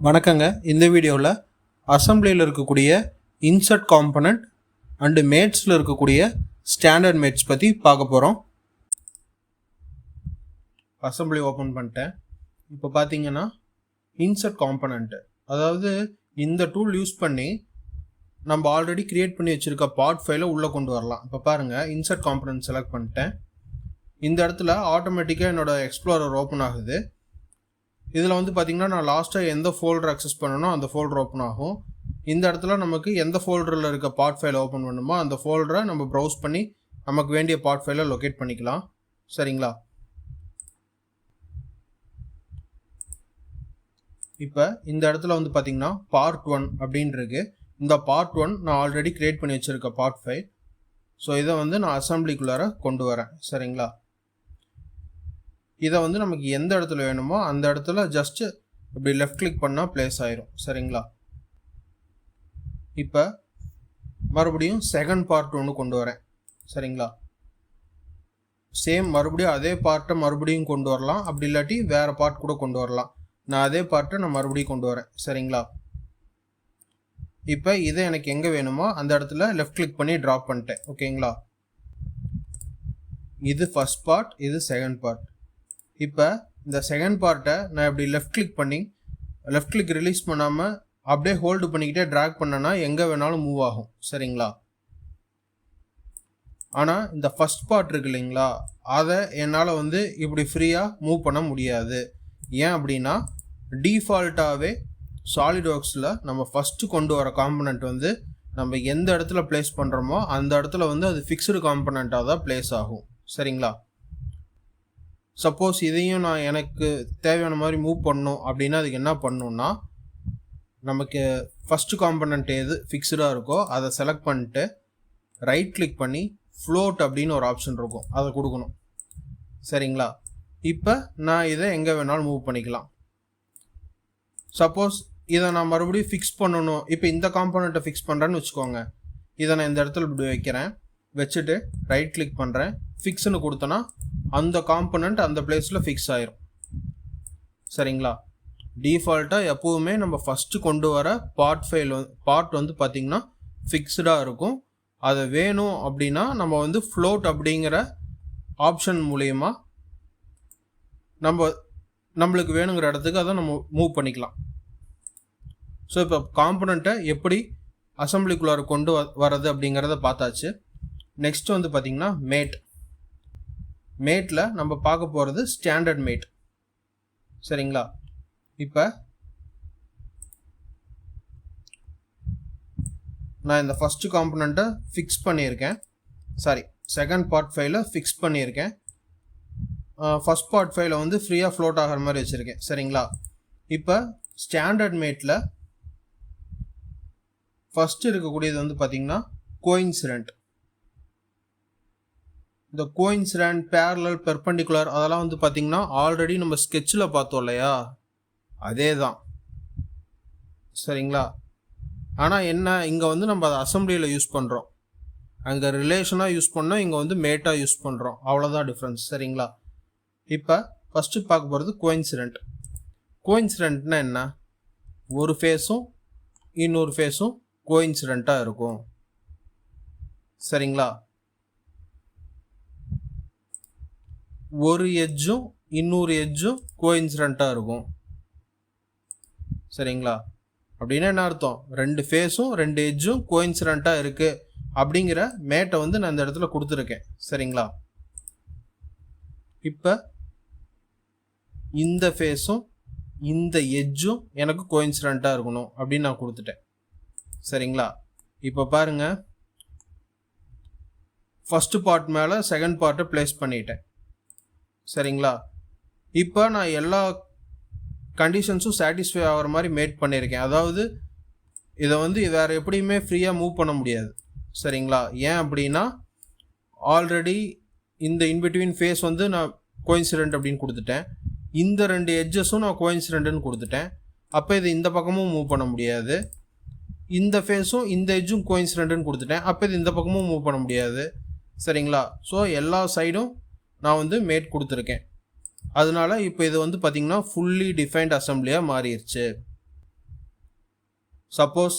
வணக்கங்க. இந்த வீடியோவில் அசம்பிளியில் இருக்கக்கூடிய இன்சர்ட் காம்பனண்ட் அண்டு மேட்ஸில் இருக்கக்கூடிய ஸ்டாண்டர்ட் மேட்ஸ் பற்றி பார்க்க போகிறோம். அசம்பிளி ஓப்பன் பண்ணிட்டேன். இப்போ பார்த்தீங்கன்னா இன்சர்ட் காம்பனண்ட்டு, அதாவது இந்த டூல் யூஸ் பண்ணி நம்ம ஆல்ரெடி க்ரியேட் பண்ணி வச்சுருக்க பார்ட் ஃபைலை உள்ளே கொண்டு வரலாம். இப்போ பாருங்கள், இன்சர்ட் காம்பனண்ட் செலக்ட் பண்ணிட்டேன். இந்த இடத்துல ஆட்டோமேட்டிக்காக என்னோடய எக்ஸ்ப்ளோரர் ஓப்பன் ஆகுது. இதில் வந்து பார்த்திங்கன்னா நான் லாஸ்ட்டாக எந்த ஃபோல்டர் அக்சஸ் பண்ணனோ அந்த ஃபோல்டர் ஓப்பன் ஆகும். இந்த இடத்துல நமக்கு எந்த ஃபோல்டரில் இருக்க பார்ட் ஃபைலை ஓப்பன் பண்ணுமோ அந்த ஃபோல்டரை நம்ம ப்ரௌஸ் பண்ணி நமக்கு வேண்டிய பார்ட் ஃபைலை லொக்கேட் பண்ணிக்கலாம். சரிங்களா? இப்போ இந்த இடத்துல வந்து பார்த்திங்கன்னா பார்ட் 1 அப்படின்னு இருக்கு. இந்த பார்ட் 1 நான் ஆல்ரெடி க்ரியேட் பண்ணி வச்சுருக்க பார்ட் ஃபைல். ஸோ இதை வந்து நான் அசம்பிளிக்குள்ளார கொண்டு வரேன். சரிங்களா? இதை வந்து நமக்கு எந்த இடத்துல வேணுமோ அந்த இடத்துல ஜஸ்ட்டு இப்படி லெஃப்ட் கிளிக் பண்ணால் ப்ளேஸ் ஆயிரும். சரிங்களா? இப்போ மறுபடியும் செகண்ட் பார்ட் ஒன்று கொண்டு வரேன். சரிங்களா? சேம் மறுபடியும் அதே பார்ட்டை மறுபடியும் கொண்டு வரலாம், அப்படி இல்லாட்டி வேறு பார்ட் கூட கொண்டு வரலாம். நான் அதே பார்ட்டை நான் மறுபடியும் கொண்டு வரேன். சரிங்களா? இப்போ இதை எனக்கு எங்கே வேணுமோ அந்த இடத்துல லெஃப்ட் கிளிக் பண்ணி ட்ராப் பண்ணிட்டேன். ஓகேங்களா? இது ஃபர்ஸ்ட் பார்ட், இது செகண்ட் பார்ட். இப்போ இந்த செகண்ட் பார்ட்டை நான் இப்படி லெஃப்ட் கிளிக் ரிலீஸ் பண்ணாமல் அப்படியே ஹோல்டு பண்ணிக்கிட்டே ட்ராக் பண்ணேன்னா எங்கே வேணாலும் மூவ் ஆகும். சரிங்களா? ஆனால் இந்த ஃபஸ்ட் பார்ட் இருக்கு இல்லைங்களா, அதை என்னால் வந்து இப்படி ஃப்ரீயாக மூவ் பண்ண முடியாது. ஏன் அப்படின்னா டீஃபால்ட்டாகவே சாலிட்வொர்க்ஸில் நம்ம ஃபஸ்ட்டு கொண்டு வர காம்பனண்ட் வந்து நம்ம எந்த இடத்துல ப்ளேஸ் பண்ணுறோமோ அந்த இடத்துல வந்து அது ஃபிக்ஸ்டு காம்பனண்ட்டாக தான் ப்ளேஸ் ஆகும். சரிங்களா? சப்போஸ் இதையும் நான் எனக்கு தேவையான மாதிரி மூவ் பண்ணணும் அப்படின்னா அதுக்கு என்ன பண்ணணுன்னா, நமக்கு ஃபஸ்ட்டு காம்பனண்ட் எது ஃபிக்ஸ்டாக இருக்கோ அதை செலக்ட் பண்ணிட்டு ரைட் கிளிக் பண்ணி ஃப்ளோட் அப்படின்னு ஒரு ஆப்ஷன் இருக்கும், அதை கொடுக்கணும். சரிங்களா? இப்போ நான் இதை எங்கே வேணாலும் மூவ் பண்ணிக்கலாம். சப்போஸ் இதை நான் மறுபடியும் ஃபிக்ஸ் பண்ணணும், இப்போ இந்த காம்பனண்ட்டை ஃபிக்ஸ் பண்ணுறேன்னு வச்சுக்கோங்க. இதை நான் இந்த இடத்துல இப்படி வைக்கிறேன், வச்சுட்டு ரைட் கிளிக் பண்ணுறேன், ஃபிக்ஸ்னு கொடுத்தோன்னா அந்த காம்பனண்ட் அந்த பிளேஸில் ஃபிக்ஸ் ஆயிரும். சரிங்களா? டிஃபால்ட்டாக எப்போவுமே நம்ம ஃபஸ்ட்டு கொண்டு வர பார்ட் வந்து பார்த்திங்கன்னா ஃபிக்ஸ்டாக இருக்கும். அதை வேணும் அப்படின்னா நம்ம வந்து ஃப்ளோட் அப்படிங்கிற ஆப்ஷன் மூலயமா நம்மளுக்கு வேணுங்கிற இடத்துக்கு அதை நம்ம மூவ் பண்ணிக்கலாம். ஸோ இப்போ காம்பனண்ட்டை எப்படி அசம்பிளிக்குள்ளார கொண்டு வர்றது அப்படிங்கிறத பார்த்தாச்சு. நெக்ஸ்ட் வந்து பார்த்திங்கன்னா மேட்டில் நம்ம பார்க்க போகிறது ஸ்டாண்டர்ட் மேட். சரிங்களா? இப்போ நான் இந்த ஃபஸ்ட்டு காம்பனண்ட்டை ஃபிக்ஸ் பண்ணியிருக்கேன். செகண்ட் பார்ட் ஃபைலை ஃபிக்ஸ் பண்ணியிருக்கேன். ஃபஸ்ட் பார்ட் ஃபைலை வந்து ஃப்ரீயாக ஃப்ளோட் ஆகிற மாதிரி வச்சுருக்கேன். சரிங்களா? இப்போ ஸ்டாண்டர்ட் மேட்டில் ஃபஸ்ட்டு இருக்கக்கூடியது வந்து பார்த்திங்கன்னா கோயின்சிடென்ட். இந்த கோயின்சிடென்ட், பேரலல், பெர்பெண்டிகுலர் அதெல்லாம் வந்து பார்த்திங்கன்னா ஆல்ரெடி நம்ம ஸ்கெட்சில் பார்த்தோம் இல்லையா, அதே தான். சரிங்களா? ஆனால் என்ன, இங்கே வந்து நம்ம அதை அசம்பிளியில் யூஸ் பண்ணுறோம். அங்கே ரிலேஷனாக யூஸ் பண்ணோம், இங்கே வந்து மேட்டாக யூஸ் பண்ணுறோம். அவ்வளோதான் டிஃப்ரென்ஸ். சரிங்களா? இப்போ ஃபஸ்ட்டு பார்க்க போகிறது கோயின்சிடென்ட்னா என்ன, ஒரு ஃபேஸும் இன்னொரு ஃபேஸும் கோயின்சிடென்ட்டாக இருக்கும். சரிங்களா? ஒரு எட்ஜும் இன்னொரு எட்ஜும் கோயின்சிடென்ட்டாக இருக்கும். சரிங்களா? அப்படின்னா என்ன அர்த்தம், ரெண்டு ஃபேஸும் ரெண்டு எட்ஜும் கோயின்சிடென்ட்டாக இருக்குது அப்படிங்கிற மேட்டை வந்து நான் இந்த இடத்துல கொடுத்துருக்கேன். சரிங்களா? இப்போ இந்த ஃபேஸும் இந்த எட்ஜும் எனக்கு கோயின்சிடென்ட்டாக இருக்கணும் அப்படின்னு நான் கொடுத்துட்டேன். சரிங்களா? இப்போ பாருங்கள், ஃபஸ்ட்டு பார்ட் மேலே செகண்ட் பார்ட்டை ப்ளேஸ் பண்ணிட்டேன். சரிங்களா? இப்போ நான் எல்லா கண்டிஷன்ஸும் சாட்டிஸ்ஃபை ஆகிற மாதிரி மேட் பண்ணியிருக்கேன். அதாவது இதை வந்து வேறு எப்படியுமே ஃப்ரீயாக மூவ் பண்ண முடியாது. சரிங்களா? ஏன் அப்படின்னா ஆல்ரெடி இந்த இன்பிட்வீன் ஃபேஸ் வந்து நான் கோயின்சிடென்ட் அப்படின்னு கொடுத்துட்டேன். இந்த ரெண்டு எட்ஜஸும் நான் கோயின்சிடென்ட்னு கொடுத்துட்டேன். அப்போ இது இந்த பக்கமும் மூவ் பண்ண முடியாது. இந்த ஃபேஸும் இந்த எட்ஜும் கோயின்சிடென்ட்னு கொடுத்துட்டேன். அப்போ இது இந்த பக்கமும் மூவ் பண்ண முடியாது. சரிங்களா? ஸோ எல்லா சைடும் நான் வந்து மேட் கொடுத்துருக்கேன். அதனால இப்போ இது வந்து பார்த்திங்கன்னா ஃபுல்லி டிஃபைன்ட் அசம்பிளியாக மாறிடுச்சு. சப்போஸ்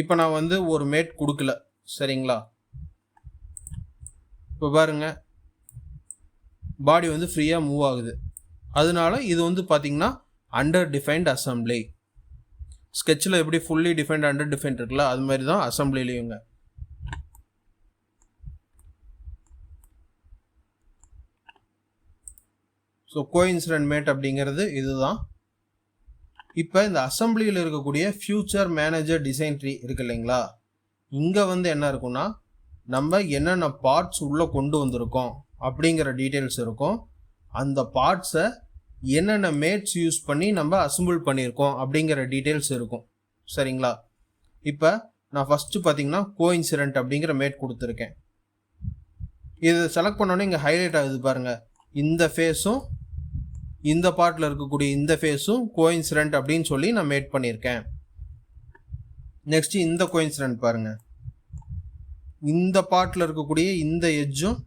இப்போ நான் வந்து ஒரு மேட் கொடுக்கல, சரிங்களா? இப்போ பாருங்க, பாடி வந்து ஃப்ரீயாக மூவ் ஆகுது. அதனால இது வந்து பார்த்தீங்கன்னா அண்டர் டிஃபைன்ட் அசம்பிளி. ஸ்கெட்சில் எப்படி ஃபுல்லி டிஃபைன்ட் அண்டர் டிஃபைன்ட் இருக்குல்ல, அது மாதிரி தான் அசம்பிளிலையுங்க. ஸோ கோஇன்சிடென்ட் மேட் அப்படிங்கிறது இதுதான். இப்போ இந்த அசம்பிளியில் இருக்கக்கூடிய ஃபியூச்சர் மேனேஜர் டிசைன் ட்ரீ இருக்கு இல்லைங்களா, இங்கே வந்து என்ன இருக்குன்னா நம்ம என்னென்ன பார்ட்ஸ் உள்ளே கொண்டு வந்திருக்கோம் அப்படிங்கிற டீட்டெயில்ஸ் இருக்கும். அந்த பார்ட்ஸை என்னென்ன மேட்ஸ் யூஸ் பண்ணி நம்ம அசம்பிள் பண்ணியிருக்கோம் அப்படிங்கிற டீட்டெயில்ஸ் இருக்கும், சரிங்களா? இப்போ நான் ஃபஸ்ட்டு பார்த்தீங்கன்னா கோஇன்சிடென்ட் அப்படிங்கிற மேட் கொடுத்துருக்கேன். இது செலக்ட் பண்ணோன்னே இங்கே ஹைலைட் ஆகுது பாருங்கள். இந்த ஃபேஸும் இந்த பார்ட்டில் இருக்கக்கூடிய இந்த ஃபேஸும் கோஇன்சிடென்ட் அப்படின்னு சொல்லி நான் மேட் பண்ணியிருக்கேன். நெக்ஸ்ட்டு இந்த கோஇன்சிடென்ட் பாருங்கள். இந்த பார்ட்டில் இருக்கக்கூடிய இந்த எட்ஜும்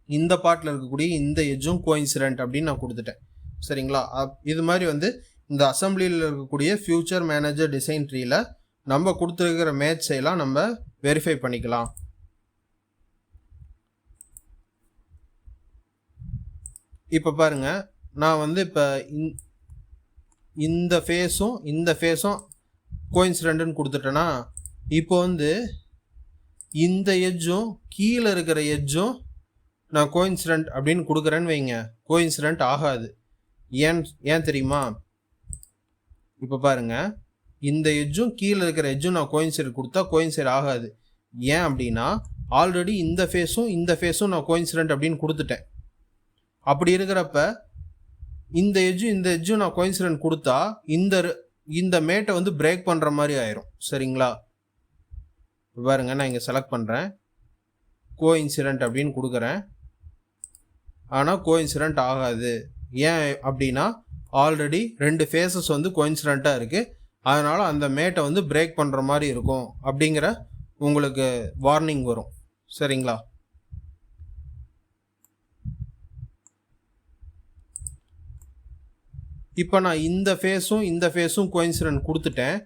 இந்த பார்ட்டில் இருக்கக்கூடிய இந்த எட்ஜும் கோஇன்சிடென்ட் அப்படின்னு நான் கொடுத்துட்டேன், சரிங்களா? இது மாதிரி வந்து இந்த அசம்பிளியில் இருக்கக்கூடிய ஃபியூச்சர் மேனேஜர் டிசைன் ட்ரீயில் நம்ம கொடுத்துருக்கிற மேட்ச் எல்லாம் நம்ம வெரிஃபை பண்ணிக்கலாம். இப்போ பாருங்கள், நான் வந்து இப்போ இந்த ஃபேஸும் கோஇன்சிடென்ட்னு கொடுத்துட்டேன்னா, இப்போ வந்து இந்த எட்ஜும் கீழே இருக்கிற எட்ஜும் நான் கோஇன்சிடென்ட் அப்படின்னு கொடுக்குறேன்னு வைங்க, கோஇன்சிடென்ட் ஆகாது. ஏன் தெரியுமா? இப்போ பாருங்கள், இந்த எட்ஜும் கீழே இருக்கிற எட்ஜும் நான் கோஇன்சிடென்ட் கொடுத்தா கோஇன்சைட் ஆகாது. ஏன் அப்படின்னா ஆல்ரெடி இந்த ஃபேஸும் நான் கோஇன்சிடென்ட் அப்படின்னு கொடுத்துட்டேன். அப்படி இருக்கிறப்ப இந்த எட்ஜும் நான் கோஇன்சிடென்ட் கொடுத்தா இந்த மேட்டை வந்து பிரேக் பண்ணுற மாதிரி ஆயிரும், சரிங்களா? பாருங்க, நான் இங்கே செலக்ட் பண்ணுறேன், கோஇன்சிடென்ட் அப்படின்னு கொடுக்குறேன். ஆனால் கோஇன்சிடென்ட் ஆகாது. ஏன் அப்படின்னா ஆல்ரெடி 2 ஃபேஸஸ் வந்து கோஇன்சிடென்ட்டாக இருக்குது. அதனால் அந்த மேட்டை வந்து பிரேக் பண்ணுற மாதிரி இருக்கும் அப்படிங்கிற உங்களுக்கு வார்னிங் வரும், சரிங்களா? இப்போ நான் இந்த ஃபேஸும் கோஇன்சிடென்ட் கொடுத்துட்டேன்.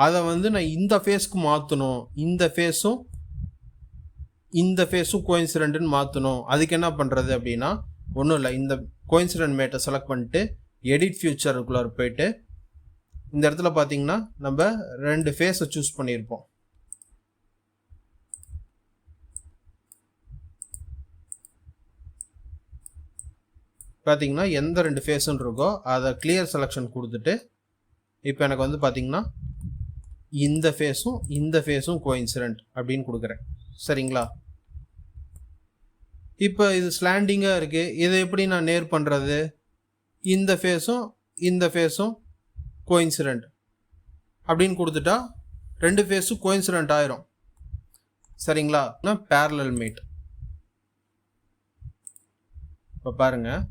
அதை வந்து நான் இந்த ஃபேஸ்க்கு மாற்றணும், இந்த ஃபேஸும் கோஇன்சிடென்ட்னு மாற்றணும். அதுக்கு என்ன பண்ணுறது அப்படின்னா ஒன்றும் இல்லை, இந்த கோஇன்சிடென்ட் மேட்டை செலக்ட் பண்ணிட்டு எடிட் ஃபியூச்சருக்குள்ளார போயிட்டு இந்த இடத்துல பார்த்தீங்கன்னா நம்ம 2 ஃபேஸை சூஸ் பண்ணியிருப்போம். பார்த்தீங்கன்னா எந்த 2 ஃபேஸுன்னு இருக்கோ அதை கிளியர் செலெக்ஷன் கொடுத்துட்டு இப்போ எனக்கு வந்து பார்த்தீங்கன்னா இந்த ஃபேஸும் கோஇன்சிடென்ட் அப்படின்னு கொடுக்குறேன், சரிங்களா? இப்போ இது ஸ்லாண்டிங்காக இருக்குது. இதை எப்படி நான் நேர் பண்ணுறது? இந்த ஃபேஸும் கோஇன்சிடென்ட் அப்படின்னு கொடுத்துட்டா 2 ஃபேஸும் கோஇன்சிடென்ட் ஆயிரும், சரிங்களா? நான் பேரலல் மேட். இப்போ பாருங்கள்,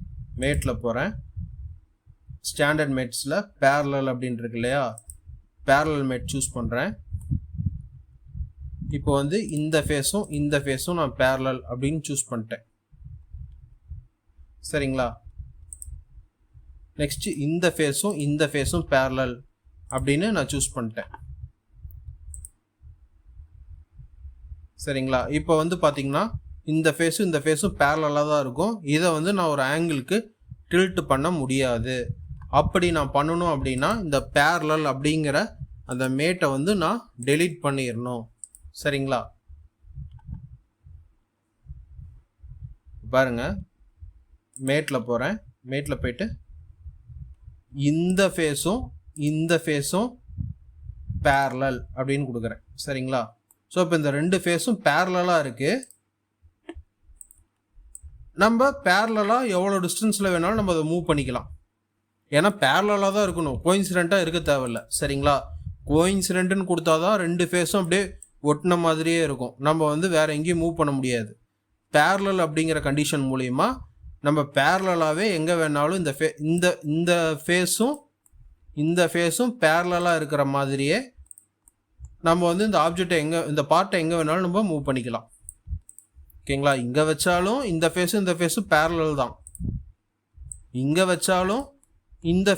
மேட்டில் போகிறேன், ஸ்டாண்டர்ட் மேட்ஸில் பேரலல் அப்படின்னு இருக்கு இல்லையா, பேரலல் மேட் சூஸ் பண்ணுறேன். இப்போ வந்து இந்த ஃபேஸும் நான் பேரலல் அப்படின்னு சூஸ் பண்ணிட்டேன், சரிங்களா? நெக்ஸ்ட் இந்த ஃபேஸும் பேரலல் அப்படின்னு நான் சூஸ் பண்ணிட்டேன், சரிங்களா? இப்போ வந்து பார்த்தீங்கன்னா இந்த ஃபேஸும் பேரலாக தான் இருக்கும். இதை வந்து நான் ஒரு ஆங்கிளுக்கு டில்ட் பண்ண முடியாது. அப்படி நான் பண்ணணும் அப்படின்னா இந்த பேரலல் அப்படிங்கிற அந்த மேட்டை வந்து நான் டெலீட் பண்ணிடணும், சரிங்களா? பாருங்க, மேட்டில் போகிறேன், மேட்டில் போயிட்டு இந்த ஃபேஸும் பேரலல் அப்படின்னு கொடுக்குறேன், சரிங்களா? ஸோ இப்போ இந்த 2 ஃபேஸும் பேரலாக இருக்குது. நம்ம பேரலாக எவ்வளோ டிஸ்டன்ஸில் வேணாலும் நம்ம அதை மூவ் பண்ணிக்கலாம். ஏன்னா பேரலாக தான் இருக்கணும், கோஇன்சிடென்ட்டாக இருக்க தேவையில்ல, சரிங்களா? கோஇன்சிடென்ட்னு கொடுத்தா தான் 2 ஃபேஸும் அப்படியே ஒட்டின மாதிரியே இருக்கும். நம்ம வந்து வேறு எங்கேயும் மூவ் பண்ண முடியாது. பேரலல் அப்படிங்கிற கண்டிஷன் மூலிமா நம்ம பேரலாகவே எங்கே வேணாலும் இந்த ஃபேஸும் பேரலாக இருக்கிற மாதிரியே நம்ம வந்து இந்த ஆப்ஜெக்டை இந்த பார்ட்டை எங்கே வேணாலும் நம்ம மூவ் பண்ணிக்கலாம், ஓகேங்களா? இங்கே வச்சாலும் இந்த ஃபேஸும் பேரலல் தான், இங்கே வச்சாலும் இந்த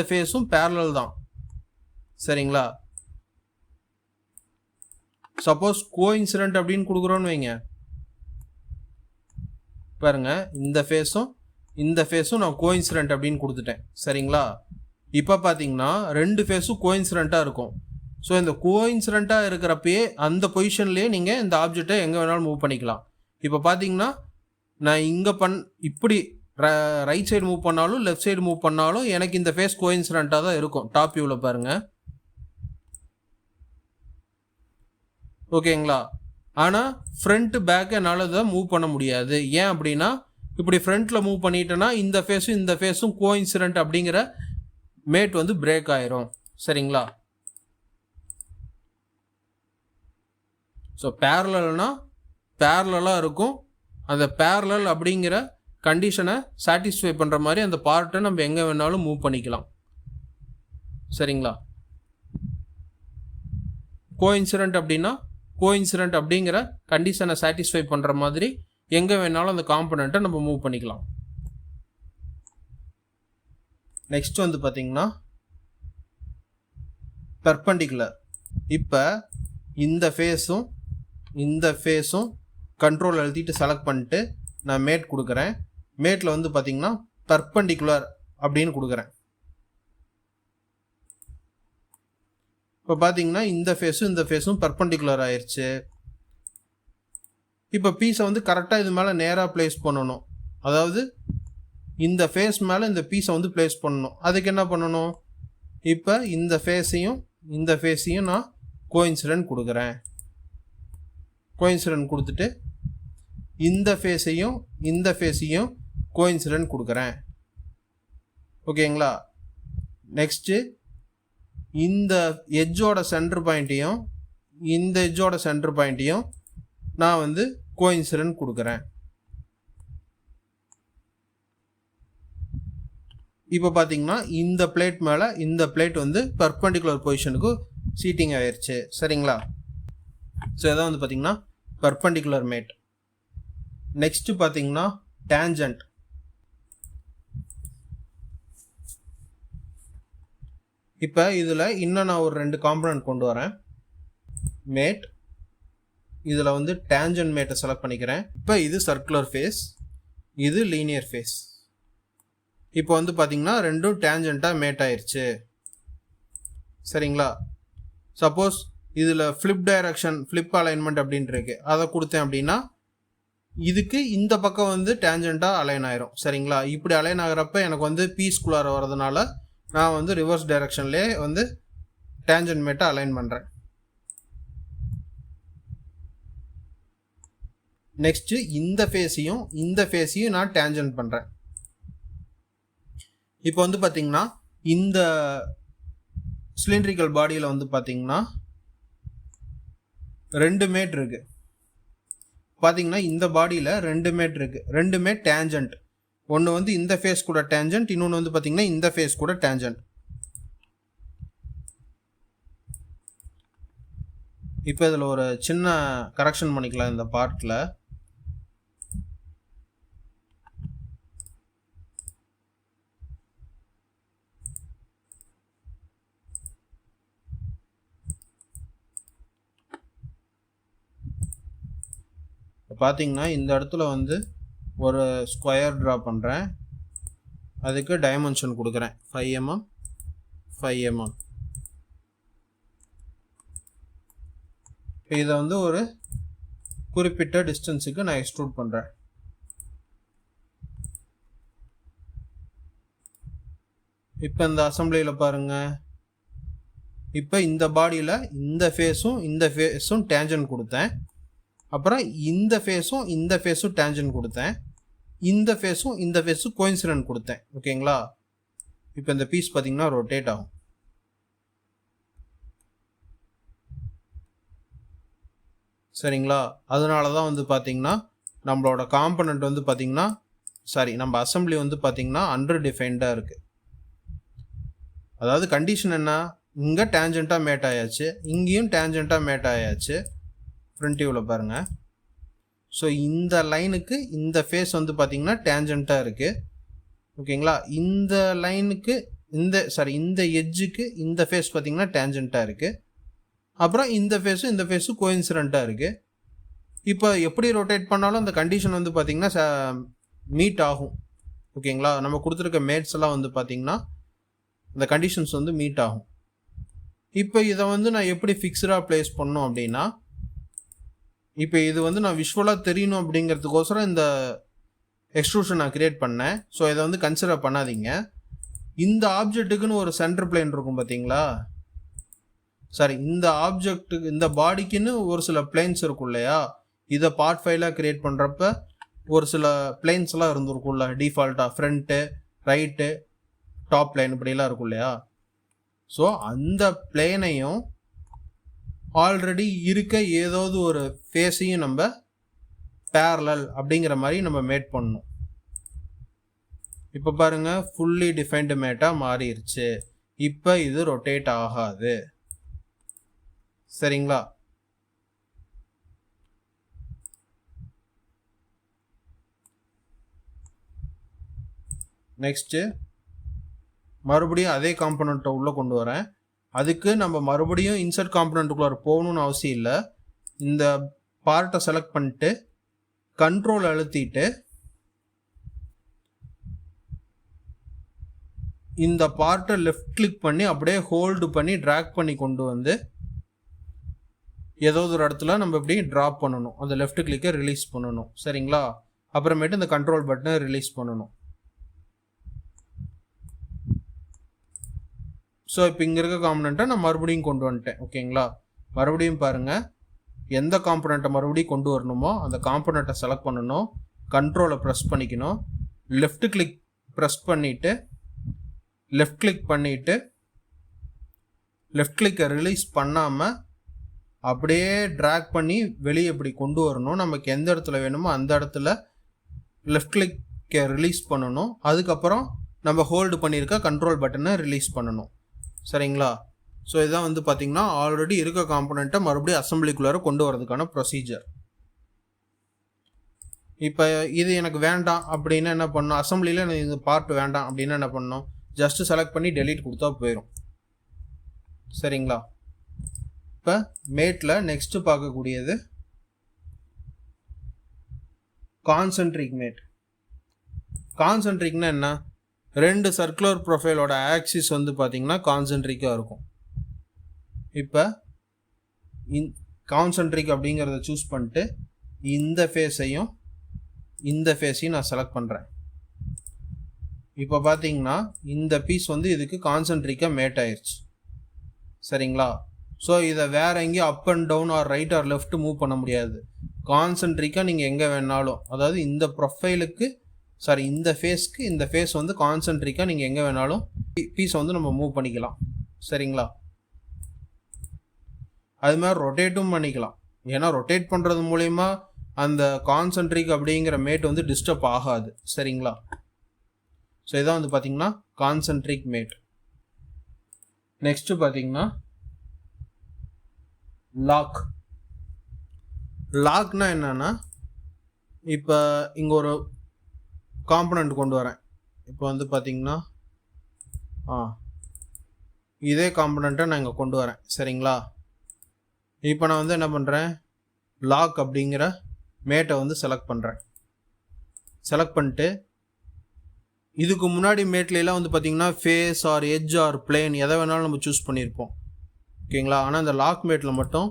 ஃபேஸும் பேரலல் தான். சரிங்களா. சப்போஸ் கோஇன்சிடென்ட் அப்படின்னு கொடுக்குறோன்னு வைங்க, பாருங்க இந்த ஃபேஸும் நான் கோஇன்சிடென்ட் அப்படின்னு கொடுத்துட்டேன். சரிங்களா. இப்போ பார்த்தீங்கன்னா ரெண்டு ஃபேஸும் கோஇன்சிடென்ட்டாக இருக்கும். ஸோ இந்த கோஇன்சிடென்ட்டாக இருக்கிறப்பயே அந்த பொசிஷன்லேயே நீங்கள் இந்த ஆப்ஜெக்டை எங்கே வேணாலும் மூவ் பண்ணிக்கலாம். இப்போ பார்த்தீங்கன்னா நான் இங்கே இப்படி ரைட் சைடு மூவ் பண்ணாலும் லெஃப்ட் சைடு மூவ் பண்ணாலும் எனக்கு இந்த ஃபேஸ் கோஇன்சிடென்ட்டாக தான் இருக்கும். டாப் வியூவில் பாருங்கள். ஓகேங்களா. ஆனால் ஃப்ரண்ட் பேக் என்னால் இதை மூவ் பண்ண முடியாது. ஏன் அப்படின்னா இப்படி ஃப்ரண்ட்டில் மூவ் பண்ணிட்டேன்னா இந்த ஃபேஸும் கோஇன்சிடென்ட் அப்படிங்கிற மேட் வந்து பிரேக் ஆயிரும். சரிங்களா. ஸோ பேரலாக இருக்கும். அந்த பேரலல் அப்படிங்கிற கண்டிஷனை சாட்டிஸ்ஃபை பண்ணுற மாதிரி அந்த பார்ட்டை நம்ம எங்கே வேணாலும் மூவ் பண்ணிக்கலாம். சரிங்களா. கோஇன்சிடென்ட் அப்படின்னா கோஇன்சிடென்ட் அப்படிங்கிற கண்டிஷனை சாட்டிஸ்ஃபை பண்ணுற மாதிரி எங்கே வேணாலும் அந்த காம்பனண்ட்டை நம்ம மூவ் பண்ணிக்கலாம். நெக்ஸ்ட் வந்து பார்த்தீங்கன்னா பெர்பெண்டிகுலர். இப்போ இந்த ஃபேஸும் கண்ட்ரோல் அழுத்திட்டு செலக்ட் பண்ணிட்டு நான் மேட் கொடுக்குறேன். மேட்டில் வந்து பார்த்தீங்கன்னா பெர்பெண்டிகுலர் அப்படின்னு கொடுக்குறேன். இப்போ பார்த்தீங்கன்னா இந்த ஃபேஸும் பெர்பெண்டிகுலர் ஆயிடுச்சு. இப்போ பீஸை வந்து கரெக்டாக இது மேலே நேராக ப்ளேஸ் பண்ணணும். அதாவது இந்த ஃபேஸ் மேலே இந்த பீஸை வந்து ப்ளேஸ் பண்ணணும். அதுக்கு என்ன பண்ணணும், இப்போ இந்த ஃபேஸையும் நான் கோஇன்சிடென்ட் கொடுக்குறேன். கோஇன்சிடென்ட் கொடுத்துட்டு இந்த ஃபேஸையும் கோஇன்சிடென்ட் கொடுக்குறேன். ஓகேங்களா. நெக்ஸ்ட்டு இந்த எட்ஜோட சென்டர் பாயிண்ட்டையும் நான் வந்து கோஇன்சிடென்ட் கொடுக்குறேன். இப்போ பார்த்தீங்கன்னா இந்த பிளேட் மேலே இந்த பிளேட் வந்து பெர்பெண்டிகுலர் பொசிஷனுக்கு சீட்டிங் ஆயிடுச்சு. சரிங்களா. ஸோ இதான் வந்து பார்த்தீங்கன்னா பெர்பெண்டிகுலர் மேட். நெக்ஸ்ட் பார்த்தீங்கன்னா டேஞ்சன்ட். இப்போ இதில் இன்னும் நான் ஒரு 2 காம்பனன்ட் கொண்டு வரேன். மேட், இதில் வந்து டேஞ்சன்ட் மேட்டை செலக்ட் பண்ணிக்கிறேன். இப்போ இது சர்க்குலர் ஃபேஸ், இது லீனியர் ஃபேஸ். இப்போ வந்து பார்த்தீங்கன்னா ரெண்டும் டேஞ்சண்ட்டாக மேட் ஆயிடுச்சு. சரிங்களா. சப்போஸ் இதில் ஃப்ளிப் அலைன்மெண்ட் அப்படின்ட்டு இருக்கு, அதை கொடுத்தேன் அப்படின்னா இதுக்கு இந்த பக்கம் வந்து டேஞ்சண்ட்டாக அலைன் ஆயிரும். சரிங்களா. இப்படி அலைன் ஆகிறப்ப எனக்கு வந்து பீஸ்குள்ளார வர்றதுனால நான் வந்து ரிவர்ஸ் டைரக்ஷன்லேயே வந்து டேஞ்சன்ட் மேட்டை அலைன் பண்ணுறேன். நெக்ஸ்ட்டு இந்த ஃபேஸையும் நான் டேஞ்சன்ட் பண்ணுறேன். இப்போ வந்து பார்த்தீங்கன்னா இந்த சிலிண்ட்ரிக்கல் பாடியில் வந்து பார்த்தீங்கன்னா 2 மேட் இருக்குது. பார்த்தீங்கன்னா இந்த பாடியில் 2 மேட் இருக்குது. 2மே டேஞ்சன்ட். ஒன்று வந்து இந்த ஃபேஸ் கூட டேஞ்சன்ட், இன்னொன்று வந்து பார்த்தீங்கன்னா இந்த ஃபேஸ் கூட டேஞ்சன்ட். இப்போ இதில் ஒரு சின்ன கரெக்ஷன் பண்ணிக்கலாம். இந்த பார்ட்டில் பார்த்தீங்கன்னா இந்த இடத்துல வந்து ஒரு ஸ்கொயர் ட்ரா பண்ணுறேன். அதுக்கு டைமென்ஷன் கொடுக்குறேன் 5 mm 5 mm. இதை வந்து ஒரு குறிப்பிட்ட டிஸ்டன்ஸுக்கு நான் எக்ஸ்ட்ரூட் பண்ணுறேன். இப்போ இந்த அசம்பிளியில் பாருங்கள், இப்போ இந்த பாடியில் இந்த ஃபேஸும் டேஞ்சன்ட் கொடுத்தேன். அப்புறம் இந்த ஃபேஸும் டேஞ்சன்ட் கொடுத்தேன். இந்த ஃபேஸும் கோஇன்சிடென்ட் கொடுத்தேன். ஓகேங்களா. இப்போ இந்த பீஸ் பார்த்தீங்கன்னா ரொட்டேட் ஆகும். சரிங்களா. அதனால தான் வந்து பார்த்தீங்கன்னா நம்மளோட காம்பனண்ட் வந்து பார்த்தீங்கன்னா நம்ம அசம்பிளி வந்து பார்த்தீங்கன்னா அண்டர் டிஃபைன்டாக இருக்குது. அதாவது கண்டிஷன் என்ன, இங்கே டேஞ்சண்ட்டாக மேட் ஆயாச்சு, இங்கேயும் டேஞ்சண்ட்டாக மேட் ஆயாச்சு. ஃப்ரண்ட் வியூவில் பாருங்கள். ஸோ இந்த லைனுக்கு இந்த ஃபேஸ் வந்து பார்த்தீங்கன்னா டேஞ்சண்ட்டாக இருக்குது. ஓகேங்களா. இந்த லைனுக்கு இந்த எட்ஜுக்கு இந்த ஃபேஸ் பார்த்தீங்கன்னா டேஞ்சண்ட்டாக இருக்குது. அப்புறம் இந்த ஃபேஸும் கோஇன்சிடெண்ட்டாக இருக்குது. இப்போ எப்படி ரொட்டேட் பண்ணாலும் அந்த கண்டிஷன் வந்து பார்த்திங்கன்னா மீட் ஆகும். ஓகேங்களா, நம்ம கொடுத்துருக்க மேட்ஸ் எல்லாம் வந்து பார்த்திங்கன்னா இந்த கண்டிஷன்ஸ் வந்து மீட் ஆகும். இப்போ இதை வந்து நான் எப்படி ஃபிக்ஸ்டாக ப்ளேஸ் பண்ணணும் அப்படின்னா, இப்போ இது வந்து நான் விஷுவலாக தெரியணும் அப்படிங்கிறதுக்கோசரம் இந்த எக்ஸ்ட்ரூஷன் நான் கிரியேட் பண்ணேன். ஸோ இதை வந்து கன்சிடர் பண்ணாதீங்க. இந்த ஆப்ஜெக்ட்டுக்குன்னு ஒரு சென்டர் பிளேன் இருக்கும் பார்த்தீங்களா, சாரி இந்த ஆப்ஜெக்ட்டுக்கு இந்த பாடிக்குன்னு ஒரு சில பிளேன்ஸ் இருக்கும் இல்லையா, இதை பார்ட் ஃபைலாக கிரியேட் பண்ணுறப்ப ஒரு சில பிளேன்ஸ்லாம் இருந்திருக்கும்ல டிஃபால்ட்டாக, ஃப்ரண்ட்டு ரைட்டு டாப் பிளேன் இப்படிலாம் இருக்கும் இல்லையா. ஸோ அந்த பிளேனையும் ஆல்ரெடி இருக்க ஏதாவது ஒரு ஃபேஸையும் நம்ம பேரலல் அப்படிங்கிற மாதிரி நம்ம மேட் பண்ணணும். இப்போ பாருங்க ஃபுல்லி டிஃபைன்டு மேட்டாக மாறிடுச்சு. இப்போ இது ரொட்டேட் ஆகாது. சரிங்களா, நெக்ஸ்ட்டு மறுபடியும் அதே காம்பனண்ட்டை உள்ளே கொண்டு வரேன். அதுக்கு நம்ம மறுபடியும் இன்சர்ட் காம்பனண்ட்டுக்குள்ளார போகணுன்னு அவசியம் இல்லை. இந்த பார்ட்டை செலக்ட் பண்ணிட்டு கண்ட்ரோல் அழுத்திட்டு இந்த பார்ட்டை லெஃப்ட் கிளிக் பண்ணி அப்படியே ஹோல்டு பண்ணி ட்ராக் பண்ணி கொண்டு வந்து ஏதோ ஒரு இடத்துல நம்ம இப்படி ட்ராப் பண்ணணும். அந்த லெஃப்ட் கிளிக்கை ரிலீஸ் பண்ணணும். சரிங்களா, அப்புறமேட்டு இந்த கண்ட்ரோல் பட்டனை ரிலீஸ் பண்ணணும். ஸோ இப்போ இங்கே இருக்க காம்பனண்ட்டை நான் மறுபடியும் கொண்டு வந்துட்டேன். ஓகேங்களா, மறுபடியும் பாருங்கள், எந்த காம்பனண்ட்டை மறுபடியும் கொண்டு வரணுமோ அந்த காம்பனண்ட்டை செலக்ட் பண்ணணும், கண்ட்ரோலை ப்ரெஸ் பண்ணிக்கணும், லெஃப்ட் கிளிக் ப்ரெஸ் பண்ணிவிட்டு லெஃப்ட் கிளிக்கை ரிலீஸ் பண்ணாமல் அப்படியே ட்ராக் பண்ணி வெளியே இப்படி கொண்டு வரணும். நமக்கு எந்த இடத்துல வேணுமோ அந்த இடத்துல லெஃப்ட் கிளிக்கை ரிலீஸ் பண்ணணும். அதுக்கப்புறம் நம்ம ஹோல்டு பண்ணியிருக்க கண்ட்ரோல் பட்டனை ரிலீஸ் பண்ணணும். சரிங்களா, ஸோ இதான் வந்து பார்த்திங்கன்னா ஆல்ரெடி இருக்க காம்பனண்ட்டை மறுபடியும் அசம்பிளிக்குள்ளார கொண்டு வரதுக்கான ப்ரொசீஜர். இப்போ இது எனக்கு வேண்டாம் அப்படின்னா என்ன பண்ணணும், அசம்பிளியில் எனக்கு இந்த பார்ட் வேண்டாம் அப்படின்னா என்ன பண்ணணும், ஜஸ்ட்டு செலக்ட் பண்ணி டெலீட் கொடுத்தா போயிடும். சரிங்களா, இப்போ மேட்டில் நெக்ஸ்ட்டு பார்க்கக்கூடியது கான்சென்ட்ரிக் மேட். கான்சென்ட்ரிக்னா என்ன, ரெண்டு சர்க்குலர் ப்ரொஃபைலோட ஆக்சிஸ் வந்து பார்த்திங்கன்னா கான்சென்ட்ரிக்காக இருக்கும். இப்போ கான்சென்ட்ரிக் அப்படிங்கிறத சூஸ் பண்ணிட்டு இந்த ஃபேஸையும் நான் செலக்ட் பண்ணுறேன். இப்போ பார்த்தீங்கன்னா இந்த பீஸ் வந்து இதுக்கு கான்சென்ட்ரிக்காக மேட் ஆயிடுச்சு. சரிங்களா, ஸோ இதை வேறு எங்கேயும் up and down or right or left move பண்ண முடியாது. கான்சென்ட்ரிக்காக நீங்கள் எங்கே வேணாலும், அதாவது இந்த ப்ரொஃபைலுக்கு இந்த ஃபேஸ் வந்து கான்சென்ட்ரிக்காக நீங்கள் எங்கே வேணாலும் பீஸை வந்து நம்ம மூவ் பண்ணிக்கலாம். சரிங்களா, அது மாதிரி ரொட்டேட்டும் பண்ணிக்கலாம். ஏன்னா ரொட்டேட் பண்ணுறது மூலயமா அந்த கான்சென்ட்ரிக் அப்படிங்கிற மேட் வந்து டிஸ்டர்ப் ஆகாது. சரிங்களா, ஸோ இதான் வந்து பார்த்திங்கன்னா கான்சென்ட்ரிக் மேட். நெக்ஸ்ட்டு பார்த்திங்கன்னா லாக்னா என்னன்னா, இப்போ இங்கே ஒரு காம்பனண்ட் கொண்டு வரேன். இப்போ வந்து பார்த்திங்கன்னா இதே காம்பனண்ட்டை நான் இங்கே கொண்டு வரேன். சரிங்களா, இப்போ நான் வந்து என்ன பண்ணுறேன், லாக் அப்படிங்கிற மேட்டை வந்து செலக்ட் பண்ணுறேன். செலக்ட் பண்ணிட்டு இதுக்கு முன்னாடி மேட்லாம் வந்து பார்த்திங்கன்னா face or edge or plane எதை வேணாலும் நம்ம சூஸ் பண்ணியிருப்போம். ஓகேங்களா, ஆனால் இந்த லாக் மேட்டில் மட்டும்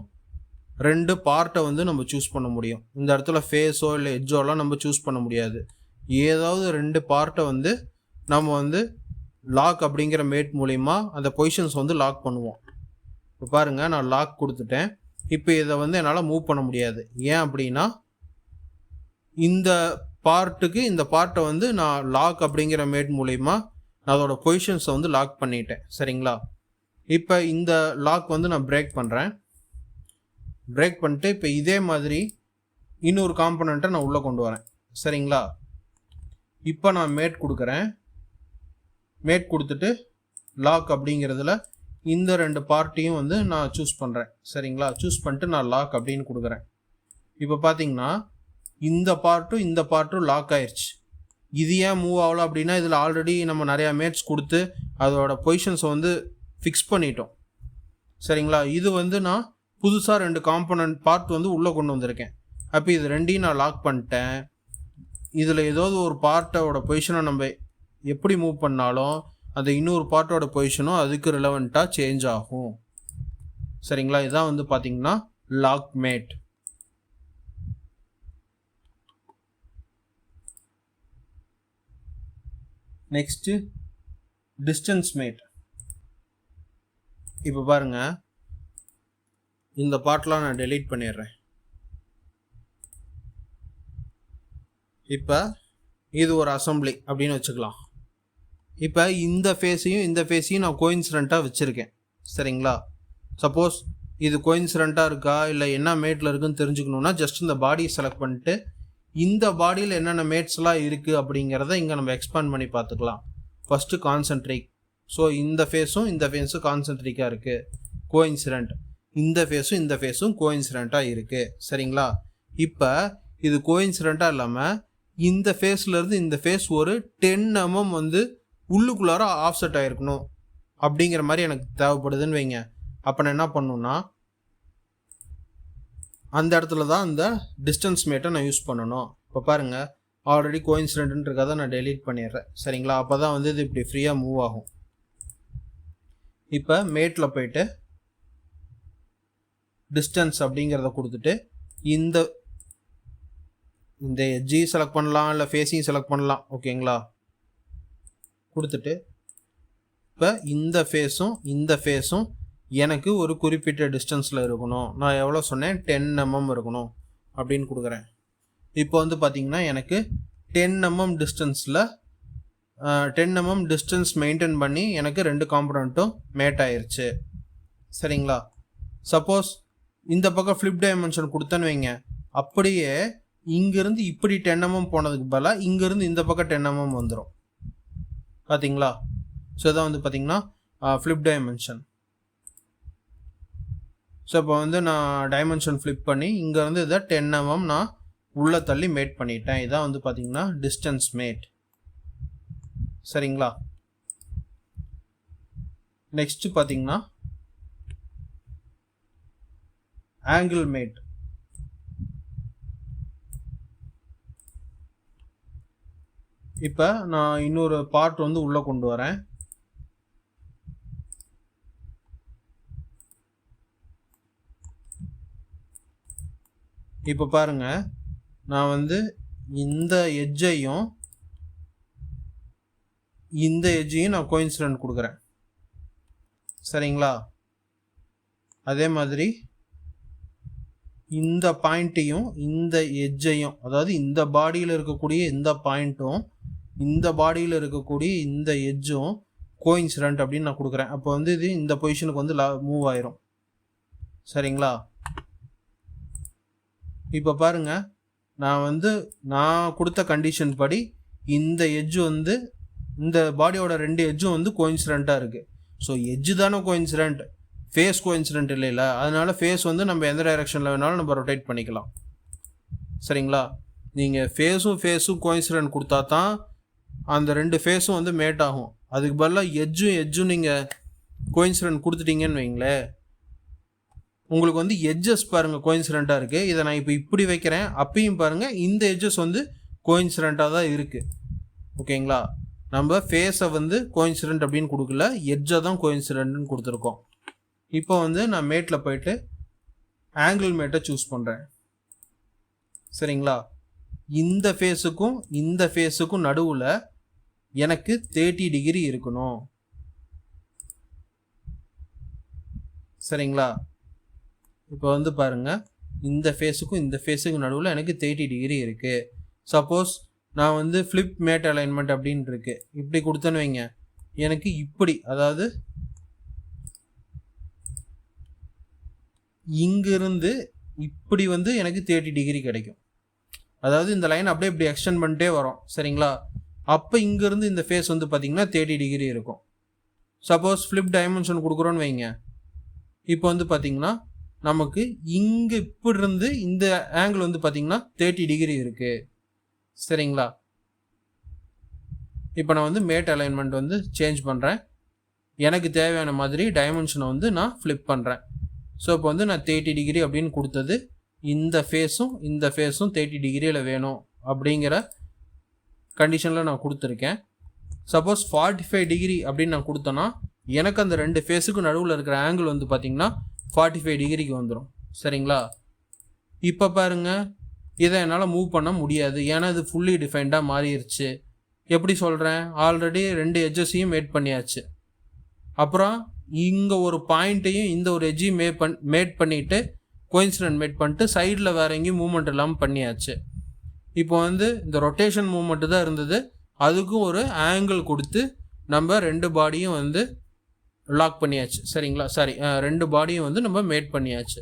ரெண்டு பார்ட்டை வந்து நம்ம சூஸ் பண்ண முடியும். இந்த இடத்துல ஃபேஸோ இல்லை எட்ஜோலாம் நம்ம சூஸ் பண்ண முடியாது. ஏதாவது ரெண்டு பார்ட்டை வந்து நம்ம வந்து லாக் அப்படிங்கிற மேட் மூலிமா அந்த பொசிஷன்ஸ் வந்து லாக் பண்ணுவோம். இப்போ பாருங்கள், நான் லாக் கொடுத்துட்டேன். இப்போ இதை வந்து என்னால் மூவ் பண்ண முடியாது. ஏன் அப்படின்னா இந்த பார்ட்டை வந்து நான் லாக் அப்படிங்கிற மேட் மூலிமா நான் அதோட பொசிஷன்ஸை வந்து லாக் பண்ணிட்டேன். சரிங்களா, இப்போ இந்த லாக் வந்து நான் பிரேக் பண்ணிட்டு இப்போ இதே மாதிரி இன்னொரு காம்பனண்ட்டை நான் உள்ளே கொண்டு வரேன். சரிங்களா, இப்போ நான் மேட் கொடுக்குறேன். மேட் கொடுத்துட்டு லாக் அப்படிங்கிறதுல இந்த ரெண்டு பார்ட்டையும் வந்து நான் சூஸ் பண்ணுறேன். சரிங்களா, சூஸ் பண்ணிட்டு நான் லாக் அப்படின்னு கொடுக்குறேன். இப்போ பார்த்தீங்கன்னா இந்த பார்ட்டும் லாக் ஆயிடுச்சு. இது ஏன் மூவ் ஆகலாம் அப்படின்னா இதில் ஆல்ரெடி நம்ம நிறையா மேட்ஸ் கொடுத்து அதோட பொசிஷன்ஸை வந்து ஃபிக்ஸ் பண்ணிட்டோம். சரிங்களா, இது வந்து நான் புதுசாக 2 காம்பனண்ட் பார்ட் வந்து உள்ளே கொண்டு வந்திருக்கேன். அப்போ இது ரெண்டையும் நான் லாக் பண்ணிட்டேன். இதில் ஏதாவது ஒரு பார்ட்டோட பொசிஷனை நம்ம எப்படி மூவ் பண்ணாலும் அந்த இன்னொரு பார்ட்டோட பொசிஷனும் அதுக்கு ரிலவெண்ட்டாக சேஞ்ச் ஆகும். சரிங்களா, இதுதான் வந்து பார்த்தீங்கன்னா lock mate. Next distance mate. இப்போ பாருங்க, இந்த பார்ட்லாம் நான் டெலீட் பண்ணிடுறேன். இப்போ இது ஒரு அசம்பிளி அப்படின்னு வச்சுக்கலாம். இப்போ இந்த ஃபேஸையும் நான் கோயின்சிடெண்ட்டாக வச்சுருக்கேன். சரிங்களா, சப்போஸ் இது கோயின்சிடெண்ட்டாக இருக்கா இல்லை என்ன மேட்டில் இருக்குன்னு தெரிஞ்சுக்கணுன்னா ஜஸ்ட் இந்த பாடியை செலக்ட் பண்ணிட்டு இந்த பாடியில் என்னென்ன மேட்ஸ்லாம் இருக்குது அப்படிங்கிறத இங்கே நம்ம எக்ஸ்பேண்ட் பண்ணி பார்த்துக்கலாம். First concentric. ஸோ இந்த ஃபேஸும் கான்சென்ட்ரிக்காக இருக்குது, கோயின்சிடெண்ட். இந்த ஃபேஸும் கோயின்சிடெண்ட்டாக இருக்குது. சரிங்களா, இப்போ இது கோயின்சிடெண்ட்டாக இல்லாமல் இந்த ஃபேஸ்லேருந்து இந்த ஃபேஸ் ஒரு 10 mm வந்து உள்ளுக்குள்ளார ஆஃப்செட் ஆகிருக்கணும் அப்படிங்கிற மாதிரி எனக்கு தேவைப்படுதுன்னு வைங்க. அப்போ நான் என்ன பண்ணணுன்னா அந்த இடத்துல தான் இந்த டிஸ்டன்ஸ் மேட்டை நான் யூஸ் பண்ணணும். இப்போ பாருங்கள், ஆல்ரெடி கோயின்சிடென்ட்ன்றதை நான் டெலீட் பண்ணிடுறேன். சரிங்களா, அப்போ தான் வந்து இது இப்படி ஃப்ரீயாக மூவ் ஆகும். இப்போ மேட்டில் போயிட்டு டிஸ்டன்ஸ் அப்படிங்கிறத கொடுத்துட்டு இந்த எட்ஜையும் செலக்ட் பண்ணலாம் இல்லை ஃபேஸையும் செலக்ட் பண்ணலாம். ஓகேங்களா, கொடுத்துட்டு இப்போ இந்த ஃபேஸும் எனக்கு ஒரு குறிப்பிட்ட டிஸ்டன்ஸில் இருக்கணும். நான் எவ்வளோ சொன்னேன், 10 mm இருக்கணும் அப்படின்னு கொடுக்குறேன். இப்போ வந்து பார்த்திங்கன்னா எனக்கு 10 mm டிஸ்டன்ஸில் 10 mm டிஸ்டன்ஸ் மெயின்டைன் பண்ணி எனக்கு 2 காம்பனண்ட்டும் மேட் ஆயிடுச்சு. சரிங்களா, சப்போஸ் இந்த பக்கம் ஃப்ளிப் டைமென்ஷன் கொடுத்தேன்னு வைங்க, அப்படியே இங்கேருந்து இப்படி 10 mm போனதுக்கு பதிலாக இங்கேருந்து இந்த பக்கம் 10 mm வந்துடும். பார்த்தீங்களா, ஸோ இதான் வந்து பார்த்திங்கன்னா ஃப்ளிப் டைமென்ஷன். ஸோ இப்போ வந்து நான் டைமென்ஷன் ஃப்ளிப் பண்ணி இங்கேருந்து இதை 10 mm நான் உள்ளே தள்ளி மேட் பண்ணிட்டேன். இதான் வந்து பார்த்திங்கன்னா டிஸ்டன்ஸ் மேட். சரிங்களா, நெக்ஸ்ட்டு பார்த்திங்கன்னா ஆங்கிள் மேட். இப்போ நான் இன்னொரு பார்ட் வந்து உள்ளே கொண்டு வரேன். இப்போ பாருங்க, நான் வந்து இந்த எட்ஜையும் நான் கோயின்சிடென்ட் கொடுக்குறேன். சரிங்களா, அதே மாதிரி இந்த பாயிண்ட்டையும் இந்த எட்ஜையும், அதாவது இந்த பாடியில் இருக்கக்கூடிய இந்த பாயிண்ட்டும் இந்த பாடியில் இருக்கக்கூடிய இந்த எட்ஜும் கோயின்சிடென்ட் அப்படின்னு நான் கொடுக்குறேன். அப்போ வந்து இது இந்த பொசிஷனுக்கு வந்து மூவ் ஆயிரும். சரிங்களா, இப்போ பாருங்க, நான் கொடுத்த கண்டிஷன் படி இந்த எட்ஜு வந்து இந்த பாடியோட 2 எட்ஜும் வந்து கோயின்சிடெண்ட்டாக இருக்குது. ஸோ எட்ஜு தானே கோயின்சிடெண்ட், ஃபேஸ் கோயின்சிடெண்ட் இல்லைல்ல. அதனால ஃபேஸ் வந்து நம்ம எந்த டைரெக்ஷனில் வேணாலும் நம்ம ரொட்டேட் பண்ணிக்கலாம். சரிங்களா, நீங்கள் ஃபேஸும் கோயின்சிடெண்ட் கொடுத்தா தான் அந்த 2 ஃபேஸும் வந்து மேட் ஆகும். அதுக்கு பதிலாக எட்ஜும் நீங்கள் கோயின்சிடெண்ட் கொடுத்துட்டீங்கன்னு வைங்களேன், உங்களுக்கு வந்து எட்ஜஸ் பாருங்கள் கோயின்சிடெண்ட்டாக இருக்குது. இதை நான் இப்போ இப்படி வைக்கிறேன், அப்பயும் பாருங்கள் இந்த எட்ஜஸ் வந்து கோயின்சிடெண்ட்டாக தான் இருக்குது. ஓகேங்களா, நம்ம ஃபேஸை வந்து கோயின்சிடெண்ட் அப்படின்னு கொடுக்கல, எட்ஜை தான் கோயின்சிடெண்ட்னு கொடுத்துருக்கோம். இப்போ வந்து நான் மேட்டில் போயிட்டு ஆங்கிள் மேட்டை சூஸ் பண்ணுறேன். சரிங்களா, இந்த ஃபேஸுக்கும் நடுவில் எனக்கு 30 டிகிரி இருக்கணும். சரிங்களா, இப்போ வந்து பாருங்கள், இந்த ஃபேஸுக்கும் நடுவில் எனக்கு 30 டிகிரி இருக்குது. சப்போஸ் நான் வந்து ஃப்ளிப் மேட் அலைன்மெண்ட் அப்படின்னு இருக்கு, இப்படி கொடுத்தேன்னு வைங்க, எனக்கு இப்படி, அதாவது இங்கிருந்து இப்படி வந்து எனக்கு 30 டிகிரி கிடைக்கும். அதாவது இந்த லைன் அப்படியே இப்படி எக்ஸ்டெண்ட் பண்ணிட்டே வரும். சரிங்களா, அப்போ இங்கேருந்து இந்த ஃபேஸ் வந்து பார்த்திங்கன்னா 30 டிகிரி இருக்கும். சப்போஸ் ஃப்ளிப் டைமென்ஷன் கொடுக்குறோன்னு வைங்க, இப்போ வந்து பார்த்திங்கன்னா நமக்கு இங்கே இப்படி இருந்து இந்த ஆங்கிள் வந்து பார்த்திங்கன்னா 30 டிகிரி இருக்குது. சரிங்களா, இப்போ நான் வந்து மேட் அலைன்மெண்ட் வந்து சேஞ்ச் பண்ணுறேன். எனக்கு தேவையான மாதிரி டைமென்ஷனை வந்து நான் ஃப்ளிப் பண்ணுறேன். ஸோ இப்போ வந்து நான் 30 டிகிரி அப்படின்னு கொடுத்தது இந்த ஃபேஸும் 30 டிகிரியில் வேணும் அப்படிங்கிற கண்டிஷனில் நான் கொடுத்துருக்கேன். சப்போஸ் 45 டிகிரி அப்படின்னு நான் கொடுத்தேன்னா எனக்கு அந்த 2 ஃபேஸுக்கும் நடுவில் இருக்கிற ஆங்கிள் வந்து பார்த்திங்கன்னா 45 டிகிரிக்கு வந்துடும். சரிங்களா? இப்போ பாருங்கள், இதை என்னால் மூவ் பண்ண முடியாது. ஏன்னா இது ஃபுல்லி டிஃபைன்டாக மாறிடுச்சு. எப்படி சொல்கிறேன்? ஆல்ரெடி 2 எட்ஜஸையும் மேட் பண்ணியாச்சு. அப்புறம் இங்கே ஒரு பாயிண்ட்டையும் இந்த ஒரு எட்ஜையும் மேட் பண்ணிவிட்டு கோயின்சிடென்ட் மேட் பண்ணிட்டு சைடில் வேறு எங்கேயும் மூவ்மெண்ட் இல்லாமல் பண்ணியாச்சு. இப்போ வந்து இந்த ரொட்டேஷன் மூவ்மெண்ட்டு தான் இருந்தது. அதுக்கும் ஒரு ஆங்கிள் கொடுத்து நம்ம 2 பாடியும் வந்து லாக் பண்ணியாச்சு. சரிங்களா? 2 பாடியும் வந்து நம்ம மேட் பண்ணியாச்சு.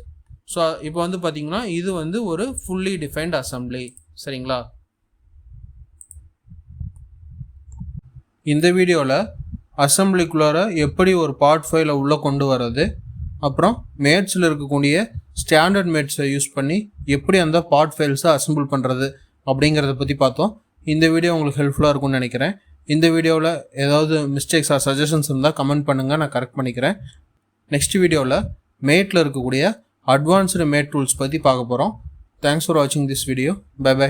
ஸோ இப்போ வந்து பார்த்திங்கன்னா இது வந்து ஒரு ஃபுல்லி டிஃபைன்ட் அசம்பிளி. சரிங்களா? இந்த வீடியோவில் அசம்பிளிக்குள்ளார எப்படி ஒரு பார்ட் ஃபைலை உள்ளே கொண்டு வர்றது, அப்புறம் மேட்ஸில் இருக்கக்கூடிய ஸ்டாண்டர்ட் மேட்ஸை யூஸ் பண்ணி எப்படி அந்த பார்ட் ஃபைல்ஸை அசம்பிள் பண்ணுறது அப்படிங்கிறத பற்றி பார்த்தோம். இந்த வீடியோ உங்களுக்கு ஹெல்ப்ஃபுல்லாக இருக்கும்னு நினைக்கிறேன். இந்த வீடியோவில் ஏதாவது மிஸ்டேக்ஸ் ஆர் சஜஷன்ஸ் இருந்தால் கமெண்ட் பண்ணுங்கள், நான் கரெக்ட் பண்ணிக்கிறேன். நெக்ஸ்ட் வீடியோவில் மேட்டில் இருக்கக்கூடிய அட்வான்ஸ்டு மேட் டூல்ஸ் பற்றி பார்க்க போகிறோம். தேங்க்ஸ் ஃபார் வாட்சிங் திஸ் வீடியோ. Bye by.